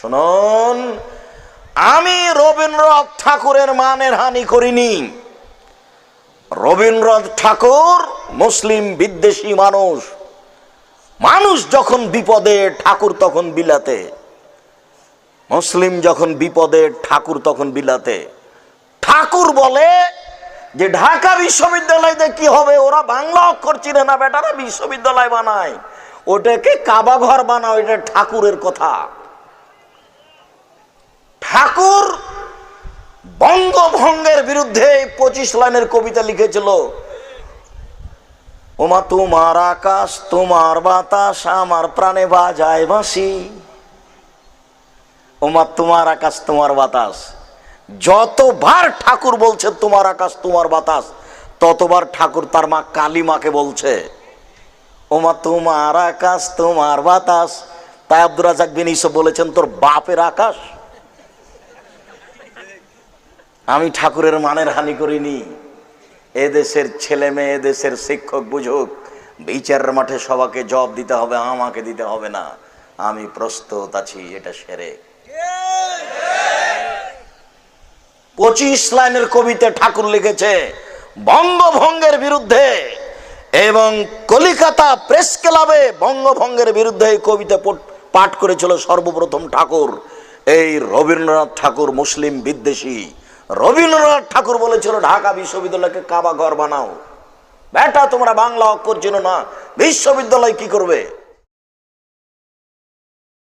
শুনুন, আমি রবীন্দ্রনাথ ঠাকুরের মানের হানি করিনি। রবীন্দ্রনাথ ঠাকুর মুসলিম বিদ্বেষী মানুষ। মানুষ যখন বিপদে ঠাকুর তখন বিলাতে, মুসলিম যখন বিপদে ঠাকুর তখন বিলাতে। ঠাকুর বলে যে ঢাকা বিশ্ববিদ্যালয়তে কি হবে, ওরা বাংলা অক্ষর চিনে না, বেটারা বিশ্ববিদ্যালয় বানায়, ওটাকে কাবা ঘর বানাও, এটা ঠাকুরের কথা। ঠাকুর বঙ্গভঙ্গের বিরুদ্ধে 25 লাইনের কবিতা লিখেছিল। ওমা তোমার আকাশ তোমার বাতাস আমার প্রাণে বাজায় বাঁশি। ওমা তোমার আকাশ তোমার বাতাস, যতবার ঠাকুর বলছে তোমার আকাশ তোমার বাতাস, ততবার ঠাকুর তার মা কালী মাকে বলছে ওমা তোমার আকাশ তোমার বাতাস। তাই আব্দুর রাজ্জাক বিন ইউসুফ বলেছেন তোর বাপের আকাশ। আমি ঠাকুরের মানের হানি করিনি। এদেশের ছেলে মেয়ে, এদেশের শিক্ষক বুঝুক, বিচারের মাঠে সবাইকে জবাব দিতে হবে, আমাকে দিতে হবে না। আমি প্রস্তুত আছি, এটা সেরে। 25 লাইনের কবিতা ঠাকুর লিখেছে বঙ্গভঙ্গের বিরুদ্ধে, এবং কলিকাতা প্রেস ক্লাবে বঙ্গভঙ্গের বিরুদ্ধে এই কবিতা পাঠ করেছিল সর্বপ্রথম ঠাকুর। এই রবীন্দ্রনাথ ঠাকুর মুসলিম বিদ্বেষী। রবীন্দ্রনাথ ঠাকুর বলেছিল ঢাকা বিশ্ববিদ্যালয়কে কাবা ঘর বানাও। বেটা তোমরা বাংলা অক্ষর চেনো না, বিশ্ববিদ্যালয় কি করবে?